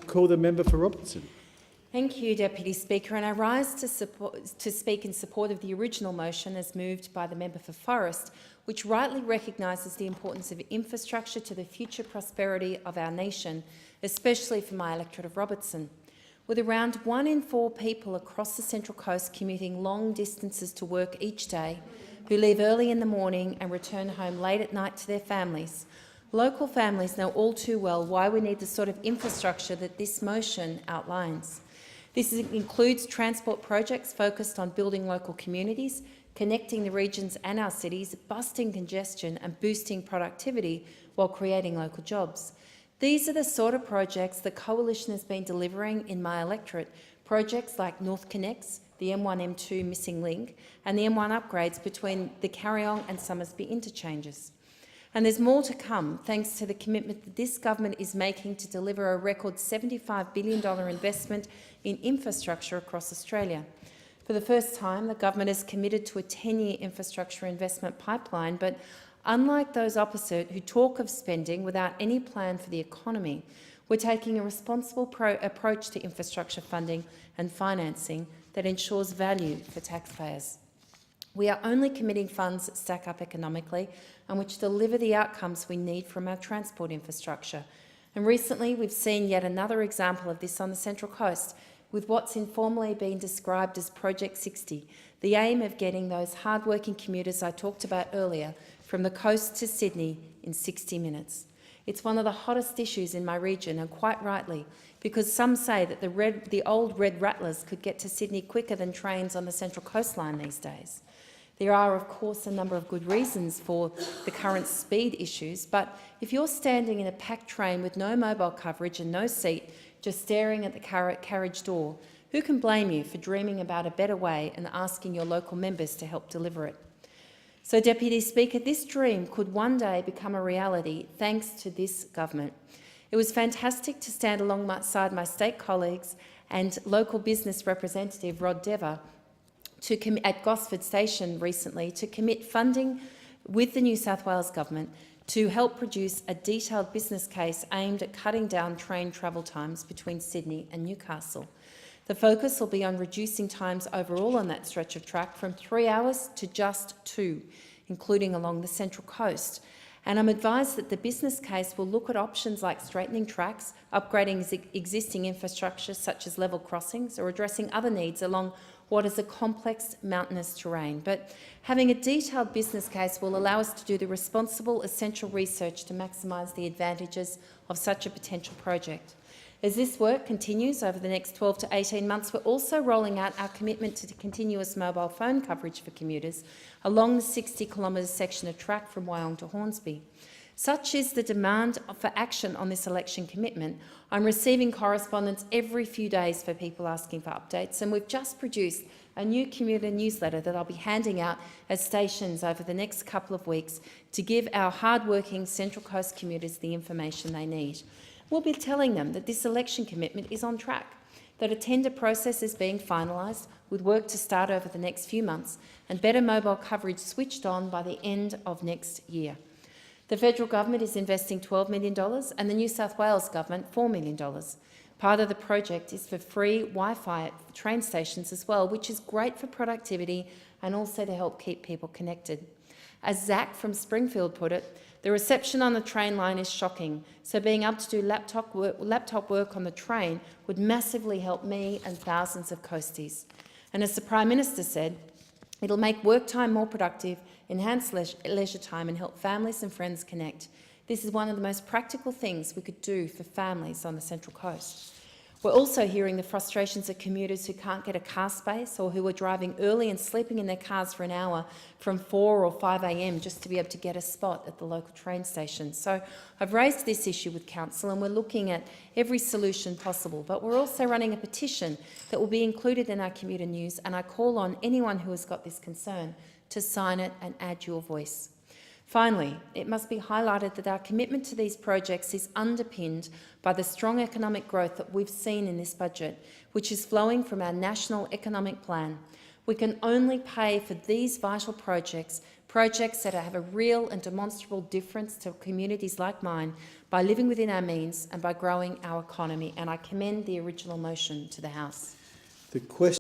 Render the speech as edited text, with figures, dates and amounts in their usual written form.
Call the member for Robertson. Thank you, Deputy Speaker, and I rise to speak in support of the original motion as moved by the member for Forrest, which rightly recognises the importance of infrastructure to the future prosperity of our nation, especially for my electorate of Robertson. With around 1 in 4 people across the Central Coast commuting long distances to work each day, who leave early in the morning and return home late at night to their families, local families know all too well why we need the sort of infrastructure that this motion outlines. This includes transport projects focused on building local communities, connecting the regions and our cities, busting congestion and boosting productivity while creating local jobs. These are the sort of projects the Coalition has been delivering in my electorate, projects like North Connects, the M1-M2 missing link, and the M1 upgrades between the Carryong and Somersby interchanges. And there's more to come, thanks to the commitment that this government is making to deliver a record $75 billion investment in infrastructure across Australia. For the first time, the government is committed to a 10-year infrastructure investment pipeline, but unlike those opposite who talk of spending without any plan for the economy, we're taking a responsible approach to infrastructure funding and financing that ensures value for taxpayers. We are only committing funds that stack up economically and which deliver the outcomes we need from our transport infrastructure. And recently, we've seen yet another example of this on the Central Coast, with what's informally been described as Project 60, the aim of getting those hard-working commuters I talked about earlier from the coast to Sydney in 60 minutes. It's one of the hottest issues in my region, and quite rightly, because some say that the old red rattlers could get to Sydney quicker than trains on the Central Coastline these days. There are, of course, a number of good reasons for the current speed issues, but if you're standing in a packed train with no mobile coverage and no seat, just staring at the carriage door, who can blame you for dreaming about a better way and asking your local members to help deliver it? So, Deputy Speaker, this dream could one day become a reality thanks to this government. It was fantastic to stand alongside my state colleagues and local business representative Rod Dever at Gosford Station recently to commit funding with the New South Wales Government to help produce a detailed business case aimed at cutting down train travel times between Sydney and Newcastle. The focus will be on reducing times overall on that stretch of track from 3 hours to just 2, including along the Central Coast. And I'm advised that the business case will look at options like straightening tracks, upgrading existing infrastructure such as level crossings, or addressing other needs along what is a complex mountainous terrain. But having a detailed business case will allow us to do the responsible, essential research to maximise the advantages of such a potential project. As this work continues over the next 12 to 18 months, we're also rolling out our commitment to continuous mobile phone coverage for commuters along the 60-kilometre section of track from Wyong to Hornsby. Such is the demand for action on this election commitment. I'm receiving correspondence every few days for people asking for updates, and we've just produced a new commuter newsletter that I'll be handing out at stations over the next couple of weeks to give our hard-working Central Coast commuters the information they need. We'll be telling them that this election commitment is on track, that a tender process is being finalised with work to start over the next few months and better mobile coverage switched on by the end of next year. The federal government is investing $12 million and the New South Wales government $4 million. Part of the project is for free Wi-Fi at train stations as well, which is great for productivity and also to help keep people connected. As Zach from Springfield put it, the reception on the train line is shocking, so being able to do laptop work on the train would massively help me and thousands of coasties. And as the Prime Minister said, it'll make work time more productive, enhance leisure time and help families and friends connect. This is one of the most practical things we could do for families on the Central Coast. We're also hearing the frustrations of commuters who can't get a car space or who are driving early and sleeping in their cars for an hour from 4 or 5 a.m. just to be able to get a spot at the local train station. So I've raised this issue with Council and we're looking at every solution possible, but we're also running a petition that will be included in our commuter news, and I call on anyone who has got this concern to sign it and add your voice. Finally, it must be highlighted that our commitment to these projects is underpinned by the strong economic growth that we've seen in this budget, which is flowing from our National Economic Plan. We can only pay for these vital projects projects that have a real and demonstrable difference to communities like mine by living within our means and by growing our economy. And I commend the original motion to the House. The question